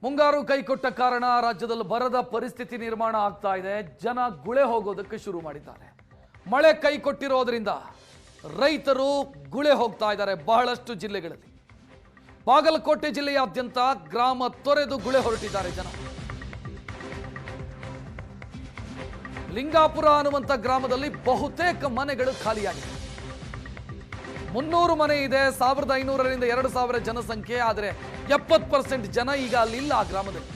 ಮುಂಗಾರು ಕೈಕೊಟ್ಟ ಕಾರಣ ರಾಜ್ಯದಲ್ಲಿ ಬರದ ಪರಿಸ್ಥಿತಿ ನಿರ್ಮಾಣ ಆಗ್ತಾ ಇದೆ. ಜನ ಗುಳೆ ಹೋಗೋದಕ್ಕೆ ಶುರು ಮಾಡಿದ್ದಾರೆ. ಮಳೆ ಕೈಕೊಟ್ಟಿರೋದ್ರಿಂದ ರೈತರು ಗುಳೆ ಹೋಗ್ತಾ ಇದ್ದಾರೆ. ಬಹಳಷ್ಟು ಜಿಲ್ಲೆಗಳಲ್ಲಿ ಬಾಗಲಕೋಟೆ ಜಿಲ್ಲೆಯಾದ್ಯಂತ ಗ್ರಾಮ ತೊರೆದು ಗುಳೆ ಹೊರಟಿದ್ದಾರೆ ಜನ. ಲಿಂಗಾಪುರ ಅನ್ನುವಂಥ ಗ್ರಾಮದಲ್ಲಿ ಬಹುತೇಕ ಮನೆಗಳು ಖಾಲಿಯಾಗಿದೆ. 300 ಮನೆ ಇದೆ. 1500ರಿಂದ 2000 ಜನಸಂಖ್ಯೆ. ಆದರೆ 70% ಜನ ಈಗ ಅಲ್ಲಿಲ್ಲ. ಆ ಗ್ರಾಮದಲ್ಲಿ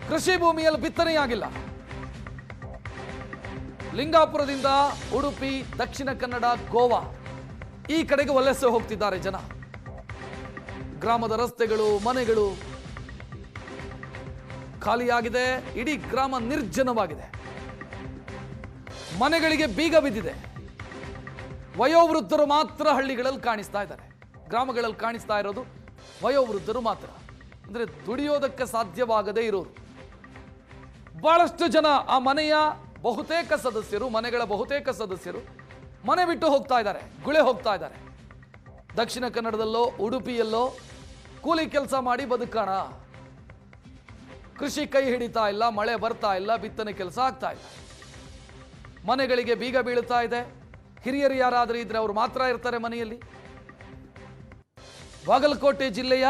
ಕೃಷಿ ಭೂಮಿಯಲ್ಲಿ ಬಿತ್ತನೆಯಾಗಿಲ್ಲ. ಲಿಂಗಾಪುರದಿಂದ ಉಡುಪಿ, ದಕ್ಷಿಣ ಕನ್ನಡ, ಗೋವಾ ಈ ಕಡೆಗೆ ವಲಸೆ ಹೋಗ್ತಿದ್ದಾರೆ ಜನ. ಗ್ರಾಮದ ರಸ್ತೆಗಳು, ಮನೆಗಳು ಖಾಲಿಯಾಗಿದೆ. ಇಡೀ ಗ್ರಾಮ ನಿರ್ಜನವಾಗಿದೆ. ಮನೆಗಳಿಗೆ ಬೀಗ ಬಿದ್ದಿದೆ. ವಯೋವೃದ್ಧರು ಮಾತ್ರ ಹಳ್ಳಿಗಳಲ್ಲಿ ಕಾಣಿಸ್ತಾ ಇದ್ದಾರೆ. ಗ್ರಾಮಗಳಲ್ಲಿ ಕಾಣಿಸ್ತಾ ಇರೋದು ವಯೋವೃದ್ಧರು ಮಾತ್ರ. ಅಂದರೆ ದುಡಿಯೋದಕ್ಕೆ ಸಾಧ್ಯವಾಗದೇ ಇರೋರು. ಬಹಳಷ್ಟು ಜನ ಆ ಮನೆಯ ಬಹುತೇಕ ಸದಸ್ಯರು, ಮನೆಗಳ ಬಹುತೇಕ ಸದಸ್ಯರು ಮನೆ ಬಿಟ್ಟು ಹೋಗ್ತಾ ಇದ್ದಾರೆ, ಗುಳೆ ಹೋಗ್ತಾ ಇದ್ದಾರೆ. ದಕ್ಷಿಣ ಕನ್ನಡದಲ್ಲೋ ಉಡುಪಿಯಲ್ಲೋ ಕೂಲಿ ಕೆಲಸ ಮಾಡಿ ಬದುಕೋಣ, ಕೃಷಿ ಕೈ ಹಿಡಿತಾ ಇಲ್ಲ, ಮಳೆ ಬರ್ತಾ ಇಲ್ಲ, ಬಿತ್ತನೆ ಕೆಲಸ ಆಗ್ತಾ ಇಲ್ಲ. ಮನೆಗಳಿಗೆ ಬೀಗ ಬೀಳುತ್ತಾ ಇದೆ. ಹಿರಿಯರು ಯಾರಾದರೂ ಇದ್ರೆ ಅವರು ಮಾತ್ರ ಇರ್ತಾರೆ ಮನೆಯಲ್ಲಿ. ಬಾಗಲಕೋಟೆ ಜಿಲ್ಲೆಯ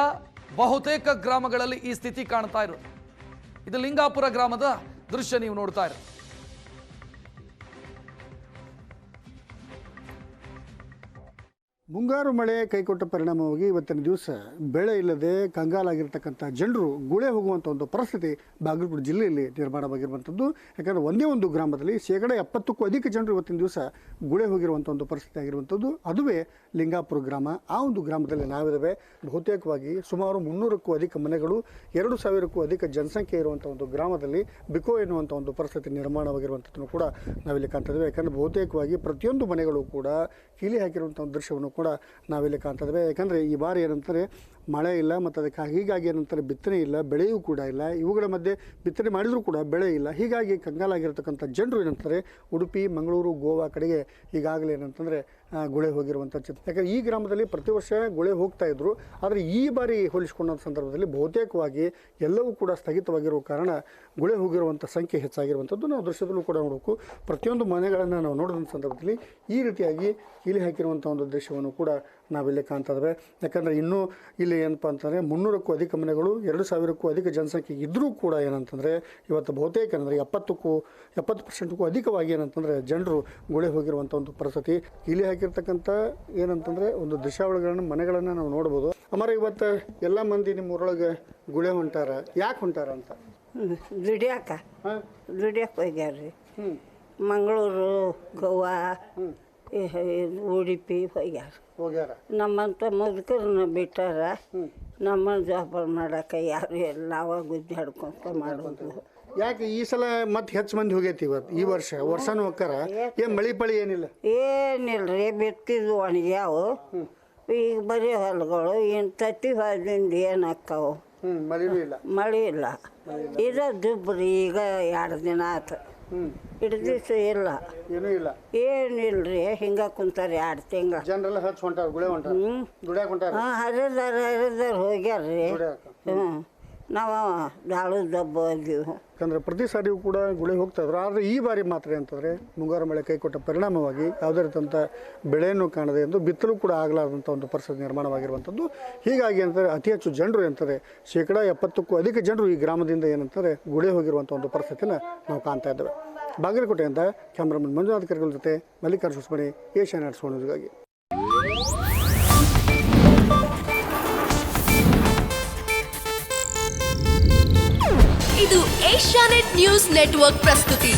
ಬಹುತೇಕ ಗ್ರಾಮಗಳಲ್ಲಿ ಈ ಸ್ಥಿತಿ ಕಾಣ್ತಾ ಇರೋದು. ಇದು ಲಿಂಗಾಪುರ ಗ್ರಾಮದ ದೃಶ್ಯ ನೀವು ನೋಡ್ತಾ ಇರೋದು. ಮುಂಗಾರು ಮಳೆ ಕೈಕೊಟ್ಟ ಪರಿಣಾಮವಾಗಿ ಇವತ್ತಿನ ದಿವಸ ಬೆಳೆ ಇಲ್ಲದೆ ಕಂಗಾಲಾಗಿರ್ತಕ್ಕಂಥ ಜನರು ಗುಳೆ ಹೋಗುವಂಥ ಒಂದು ಪರಿಸ್ಥಿತಿ ಬಾಗಲಕೋಟೆ ಜಿಲ್ಲೆಯಲ್ಲಿ ನಿರ್ಮಾಣವಾಗಿರುವಂಥದ್ದು. ಯಾಕಂದರೆ ಒಂದೇ ಒಂದು ಗ್ರಾಮದಲ್ಲಿ 70%ಕ್ಕೂ ಅಧಿಕ ಜನರು ಇವತ್ತಿನ ದಿವಸ ಗುಳೆ ಹೋಗಿರುವಂಥ ಒಂದು ಪರಿಸ್ಥಿತಿ ಆಗಿರುವಂಥದ್ದು. ಅದುವೇ ಲಿಂಗಾಪುರ ಗ್ರಾಮ. ಆ ಒಂದು ಗ್ರಾಮದಲ್ಲಿ ನಾವಿದ್ದೇವೆ. ಬಹುತೇಕವಾಗಿ ಸುಮಾರು 300ಕ್ಕೂ ಅಧಿಕ ಮನೆಗಳು, 2000ಕ್ಕೂ ಅಧಿಕ ಜನಸಂಖ್ಯೆ ಇರುವಂಥ ಒಂದು ಗ್ರಾಮದಲ್ಲಿ ಬಿಕೋ ಎನ್ನುವಂಥ ಒಂದು ಪರಿಸ್ಥಿತಿ ನಿರ್ಮಾಣವಾಗಿರುವಂಥದ್ದನ್ನು ಕೂಡ ನಾವಿಲ್ಲಿ ಕಾಣ್ತಿದ್ದೇವೆ. ಯಾಕಂದರೆ ಬಹುತೇಕವಾಗಿ ಪ್ರತಿಯೊಂದು ಮನೆಗಳು ಕೂಡ ಕೀಲಿ ಹಾಕಿರುವಂಥ ಒಂದು ದೃಶ್ಯವನ್ನು ಕೂಡ ನಾವಿಲ್ಲಿ ಕಾಣ್ತಿದ್ದೇವೆ. ಯಾಕಂದರೆ ಈ ಬಾರಿ ಏನಂತಾರೆ ಮಳೆ ಇಲ್ಲ, ಮತ್ತು ಅದಕ್ಕೆ ಹೀಗಾಗಿ ಏನಂತಾರೆ ಬಿತ್ತನೆ ಇಲ್ಲ, ಬೆಳೆಯೂ ಕೂಡ ಇಲ್ಲ. ಇವುಗಳ ಮಧ್ಯೆ ಬಿತ್ತನೆ ಮಾಡಿದರೂ ಕೂಡ ಬೆಳೆ ಇಲ್ಲ. ಹೀಗಾಗಿ ಕಂಗಾಲಾಗಿರ್ತಕ್ಕಂಥ ಜನರು ಏನಂತಾರೆ ಉಡುಪಿ, ಮಂಗಳೂರು, ಗೋವಾ ಕಡೆಗೆ ಈಗಾಗಲೇ ಏನಂತಂದರೆ ಗುಳೆ ಹೋಗಿರುವಂಥ ಚಿತ್ರ. ಯಾಕಂದರೆ ಈ ಗ್ರಾಮದಲ್ಲಿ ಪ್ರತಿ ವರ್ಷ ಗುಳೆ ಹೋಗ್ತಾ ಇದ್ರು. ಆದರೆ ಈ ಬಾರಿ ಹೋಲಿಸಿಕೊಂಡ ಸಂದರ್ಭದಲ್ಲಿ ಬಹುತೇಕವಾಗಿ ಎಲ್ಲವೂ ಕೂಡ ಸ್ಥಗಿತವಾಗಿರುವ ಕಾರಣ ಗುಳೆ ಹೋಗಿರುವಂಥ ಸಂಖ್ಯೆ ಹೆಚ್ಚಾಗಿರುವಂಥದ್ದು ನಾವು ದೃಶ್ಯದಲ್ಲೂ ಕೂಡ ನೋಡಬೇಕು. ಪ್ರತಿಯೊಂದು ಮನೆಗಳನ್ನು ನಾವು ನೋಡಿದ ಸಂದರ್ಭದಲ್ಲಿ ಈ ರೀತಿಯಾಗಿ ಕೀಲಿ ಹಾಕಿರುವಂಥ ಒಂದು ದೃಶ್ಯವನ್ನು ಕೂಡ ನಾವಿಲ್ಲಿ ಕಾಣ್ತಾ ಇದ್ದೇವೆ. ಯಾಕಂದರೆ ಇನ್ನೂ ಇಲ್ಲಿ ಏನಪ್ಪ ಅಂತಂದರೆ 300ಕ್ಕೂ ಅಧಿಕ ಮನೆಗಳು, 2000ಕ್ಕೂ ಅಧಿಕ ಜನಸಂಖ್ಯೆ ಇದ್ದರೂ ಕೂಡ ಏನಂತಂದರೆ ಇವತ್ತು ಬಹುತೇಕ ಅಂದರೆ 70%ಕ್ಕೂ ಅಧಿಕವಾಗಿ ಏನಂತಂದರೆ ಜನರು ಗುಳೆ ಹೋಗಿರುವಂಥ ಒಂದು ಪರಿಸ್ಥಿತಿ. ಕೀಲಿ ಹಾಕಿರ್ತಕ್ಕಂಥ ಏನಂತಂದರೆ ಒಂದು ದೃಶ್ಯಾವಳಿಗಳನ್ನು, ಮನೆಗಳನ್ನು ನಾವು ನೋಡ್ಬೋದು. ಅಮರ ಇವತ್ತು ಎಲ್ಲ ಮಂದಿ ನಿಮ್ಮ ಊರೊಳಗೆ ಗುಳೆ ಹೊಂಟಾರ. ಯಾಕೆ ಹೊಂಟಾರ ಅಂತ? ದುಡಿಯಾಕ ಹೋಗ್ಯಾರ್ರಿ. ಮಂಗಳೂರು, ಗೋವಾ, ಉಡುಪಿ ಹೋಗ್ಯಾರ. ನಮ್ಮಂತ ಮುದುಕರನ್ನ ಬಿಟ್ಟಾರ. ನಮ್ಮ ಜಾಬ್ ಮಾಡಕ್ಕೆ ಯಾರು ಎಲ್ಲ ಗುದ್ದಿ ಹಿಡ್ಕೊಂತ ಮಾಡೋದು. ಯಾಕೆ ಈ ಸಲ ಮತ್ತೆ ಹೆಚ್ಚು ಮಂದಿ ಹೋಗೈತಿ ಇವತ್ತು? ಈ ವರ್ಷನೂ ಹೋಗ್ತಾರ. ಏನು ಮಳಿ ಪಳಿ ಏನಿಲ್ಲ? ಏನಿಲ್ರಿ, ಬಿತ್ತಿದ್ವು ಒಣಗ್ಯಾವು. ಈಗ ಬರೀ ಹೊಲಗಳು ಏನು ತತ್ತಿ ಹೊಲದಿಂದ ಏನು ಹಾಕಾವು? ಮಳೆ ಇಲ್ಲ. ಇದು ದುಬ್ರಿ ಈಗ 2 ದಿನ ಆಯ್ತು. ಇಡೀ ದಿವಸ ಇಲ್ಲ, ಏನಿಲ್ರಿ. ಹಿಂಗ ಕುಂತಾರ 2 ತಿಂಗಳು. ಜನರೆಲ್ಲ ಹಚ್ಚ ಹೊಂಟಾರ, ಗುಳೆ ಹೊಂಟಾರ, ದುಡ್ಯಾಕ ಹೊಂಟಾರ. ಹರಿದಾರ ಹೋಗ್ಯಾರ್ರಿ. ನಾವು ದಾಳು ದಬ್ಬ ಅದೀವಿ. ಯಾಕಂದ್ರೆ ಪ್ರತಿ ಸಾರಿಯೂ ಕೂಡ ಗುಳೆ ಹೋಗ್ತಾ ಇದ್ರು. ಆದರೆ ಈ ಬಾರಿ ಮಾತ್ರ ಅಂತಂದರೆ ಮುಂಗಾರು ಮಳೆ ಕೈಕೊಟ್ಟ ಪರಿಣಾಮವಾಗಿ ಯಾವುದೇ ರೀತಿಯಂಥ ಬೆಳೆಯನ್ನು ಕಾಣದೆ ಎಂದು ಬಿತ್ತಲೂ ಕೂಡ ಆಗಲಾರ್ದಂಥ ಒಂದು ಪರಿಸ್ಥಿತಿ ನಿರ್ಮಾಣವಾಗಿರುವಂಥದ್ದು. ಹೀಗಾಗಿ ಅಂತಾರೆ ಅತಿ ಹೆಚ್ಚು ಜನರು ಅಂತಾರೆ 70%ಕ್ಕೂ ಅಧಿಕ ಜನರು ಈ ಗ್ರಾಮದಿಂದ ಏನಂತಾರೆ ಗುಳೆ ಹೋಗಿರುವಂಥ ಒಂದು ಪರಿಸ್ಥಿತಿನ ನಾವು ಕಾಣ್ತಾ ಇದ್ದೇವೆ. ಬಾಗಲಕೋಟೆಯಿಂದ ಕ್ಯಾಮ್ರಾಮನ್ ಮಂಜುನಾಥ್ ಕರ್ಗಲ್ ಜೊತೆ ಮಲ್ಲಿಕಾರ್ಜುನ ಸುಸ್ಮಣಿ, ಏಷ್ಯನ್ ಆರ್ಟ್ಸ್ ನ್ಯೂಸ್ಗಾಗಿ. ಇದು ಏಷ್ಯಾನೆಟ್ ನ್ಯೂಸ್ ನೆಟ್ವರ್ಕ್ ಪ್ರಸ್ತುತಿ.